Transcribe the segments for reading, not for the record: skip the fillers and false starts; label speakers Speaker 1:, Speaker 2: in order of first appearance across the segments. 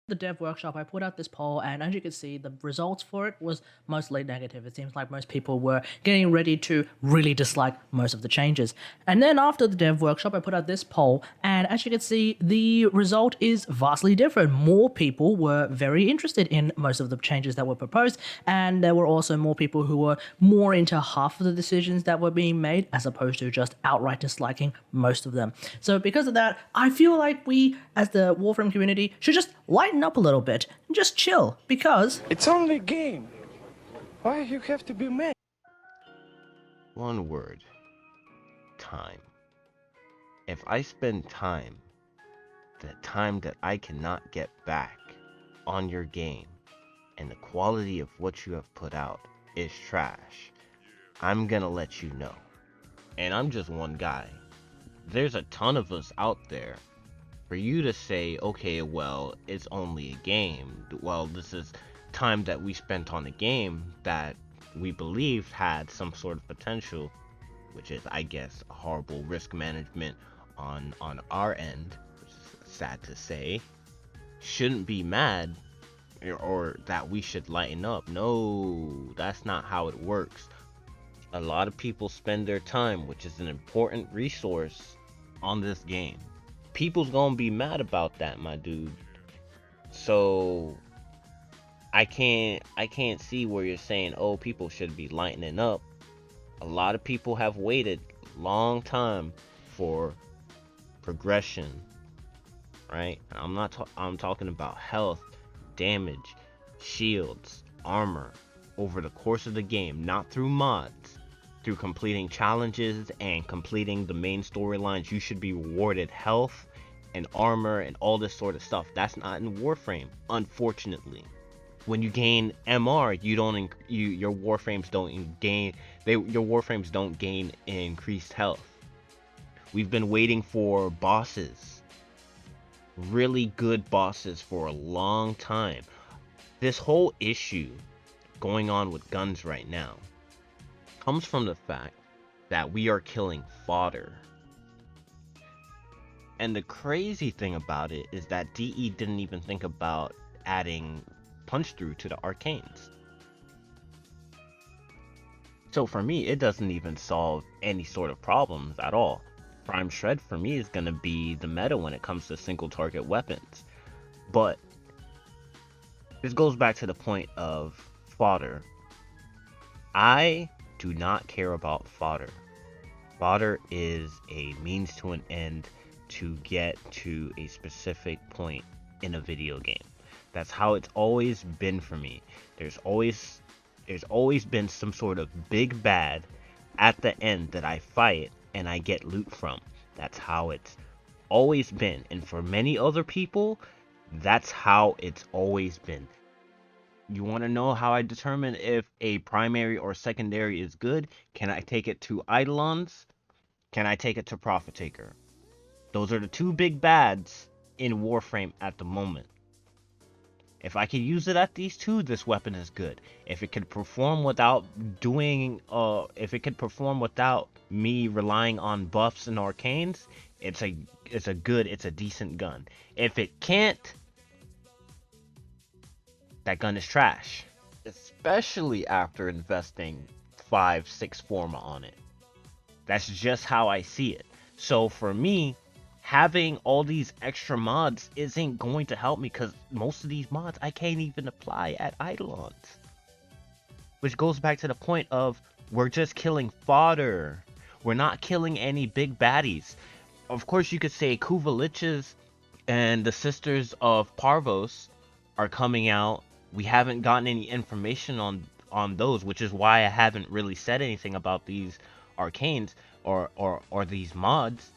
Speaker 1: The dev workshop, I put out this poll, and as you can see, the results for it was mostly negative. It seems like most people were getting ready to really dislike most of the changes. And then after the dev workshop, I put out this poll, and as you can see, the result is vastly different. More people were very interested in most of the changes that were proposed, and there were also more people who were more into half of the decisions that were being made as opposed to just outright disliking most of them. So because of that, I feel like we, as the Warframe community, should just lighten up a little bit and just chill, because
Speaker 2: It's only a game. Why you have to be mad?
Speaker 3: One word. Time. If I spend time, the time that I cannot get back on your game, and the quality of what you have put out is trash, I'm gonna let you know. And I'm just one guy. There's a ton of us out there. For you to say, okay, well, it's only a game. Well, this is time that we spent on a game that we believed had some sort of potential, which is, I guess, a horrible risk management on our end, which is sad to say. Shouldn't be mad, or that we should lighten up. No, that's not how it works. A lot of people spend their time, which is an important resource, on this game. People's gonna be mad about that, my dude. So I can't see where you're saying, oh, people should be lightening up. A lot of people have waited long time for progression, right? I'm talking about health, damage, shields, armor over the course of the game, not through mods. Through completing challenges and completing the main storylines, you should be rewarded health and armor and all this sort of stuff. That's not in Warframe, unfortunately. When you gain MR, your Warframes don't gain your Warframes don't gain increased health. We've been waiting for bosses, really good bosses, for a long time. This whole issue going on with guns right now comes from the fact that we are killing fodder. And the crazy thing about it is that DE didn't even think about adding punch through to the arcanes. So for me, it doesn't even solve any sort of problems at all. Prime Shred for me is going to be the meta when it comes to single target weapons. But this goes back to the point of fodder. I do not care about fodder. Fodder is a means to an end to get to a specific point in a video game. That's how it's always been for me. There's always been some sort of big bad at the end that I fight and I get loot from. That's how it's always been. And for many other people, that's how it's always been. You want to know how I determine if a primary or secondary is good? Can I take it to Eidolons? Can I take it to Profit Taker? Those are the two big bads in Warframe at the moment. If I can use it at these two, this weapon is good. If it could perform without me relying on buffs and arcanes, it's a decent gun. If it can't, that gun is trash. Especially after investing 5-6 forma on it. That's just how I see it. So for me, having all these extra mods isn't going to help me, because most of these mods I can't even apply at Eidolons. Which goes back to the point of, we're just killing fodder. We're not killing any big baddies. Of course you could say Kuva Liches and the Sisters of Parvos are coming out. We haven't gotten any information on those, which is why I haven't really said anything about these arcanes or these mods.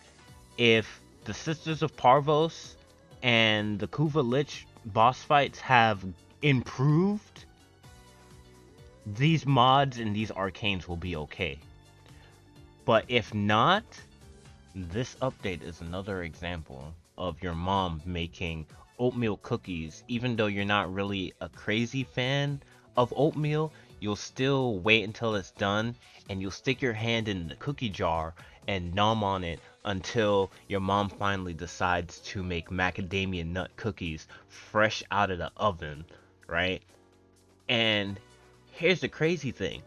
Speaker 3: If the Sisters of Parvos and the Kuva Lich boss fights have improved, these mods and these arcanes will be okay. But if not, this update is another example of your mom making oatmeal cookies. Even though you're not really a crazy fan of oatmeal, you'll still wait until it's done, and you'll stick your hand in the cookie jar and nom on it until your mom finally decides to make macadamia nut cookies fresh out of the oven, right? And here's the crazy thing.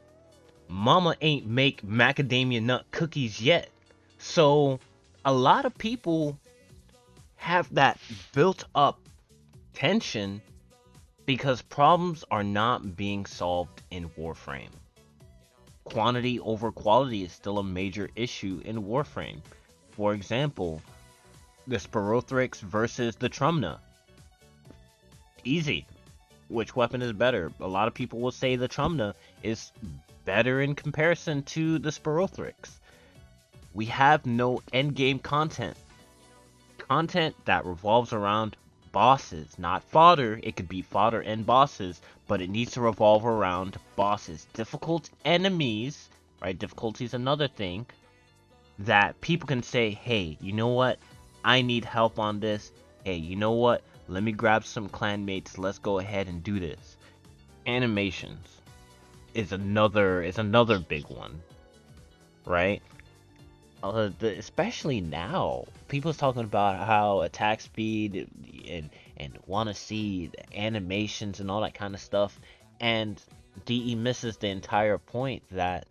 Speaker 3: Mama ain't make macadamia nut cookies yet. So a lot of people have that built up tension because problems are not being solved in Warframe. Quantity over quality is still a major issue in Warframe. For example, the Sporothrix versus the Trumna. Easy. Which weapon is better? A lot of people will say the Trumna is better in comparison to the Sporothrix. We have no endgame content. Content that revolves around bosses, not fodder. It could be fodder and bosses, but it needs to revolve around bosses. Difficult enemies, right? Difficulty is another thing that people can say, hey, you know what? I need help on this. Hey, you know what? Let me grab some clanmates. Let's go ahead and do this. Animations is another big one, right? Especially now, people's talking about how attack speed and want to see the animations and all that kind of stuff, and DE misses the entire point that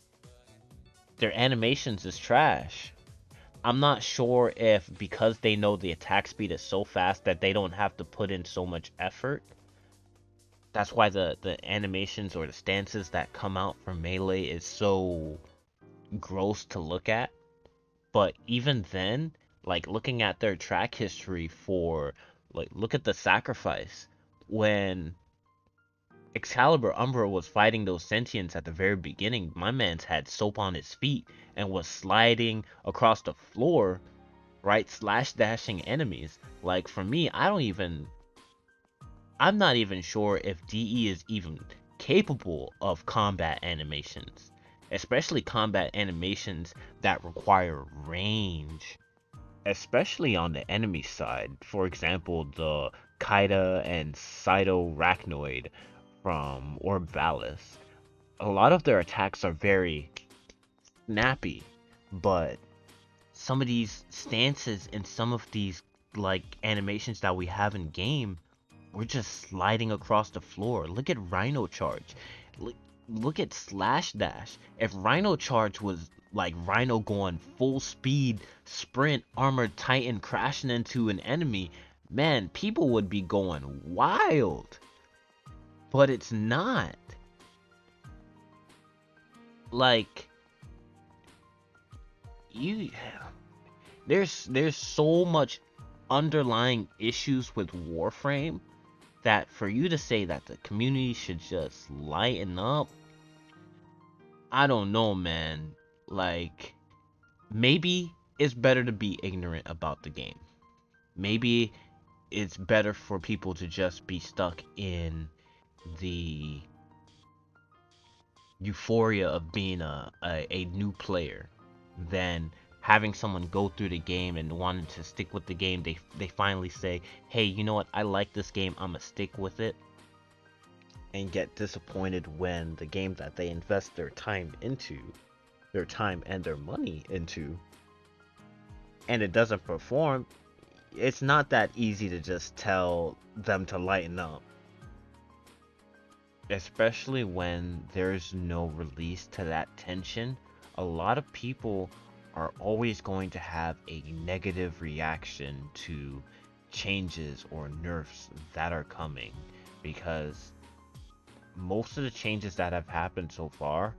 Speaker 3: their animations is trash. I'm not sure if because they know the attack speed is so fast that they don't have to put in so much effort. That's why the animations or the stances that come out from Melee is so gross to look at. But even then, like looking at their track history for, like, look at the sacrifice. When Excalibur Umbra was fighting those sentients at the very beginning, my man's had soap on his feet and was sliding across the floor, right? Slash dashing enemies. Like, for me, I'm not even sure if DE is even capable of combat animations. Especially combat animations that require range. Especially on the enemy side. For example, the Kaida and Cytorachnoid from Orbalis. A lot of their attacks are very snappy, but some of these stances and some of these like animations that we have in game, we're just sliding across the floor. Look at Rhino Charge. Look at Slash Dash. If Rhino Charge was like Rhino going full speed, sprint, armored titan crashing into an enemy, man, people would be going wild. But it's not. Like, you there's so much underlying issues with Warframe that for you to say that the community should just lighten up, I don't know, man. Like, maybe it's better to be ignorant about the game. Maybe it's better for people to just be stuck in the euphoria of being a new player than having someone go through the game and wanting to stick with the game. They finally say, hey, you know what, I like this game, I'm gonna stick with it, and get disappointed when the game that they invest their time and their money into, and it doesn't perform. It's not that easy to just tell them to lighten up. Especially when there's no release to that tension, a lot of people are always going to have a negative reaction to changes or nerfs that are coming, because most of the changes that have happened so far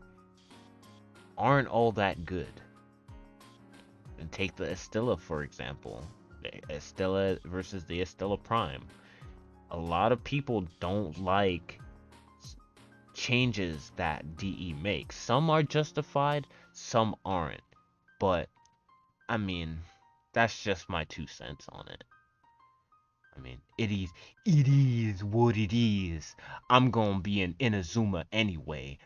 Speaker 3: aren't all that good. And take the Estilla, for example. The Estilla versus the Estilla Prime. A lot of people don't like changes that DE makes. Some are justified, some aren't. But, I mean, that's just my 2 cents on it. I mean, it is what it is. I'm gonna be in Inazuma anyway.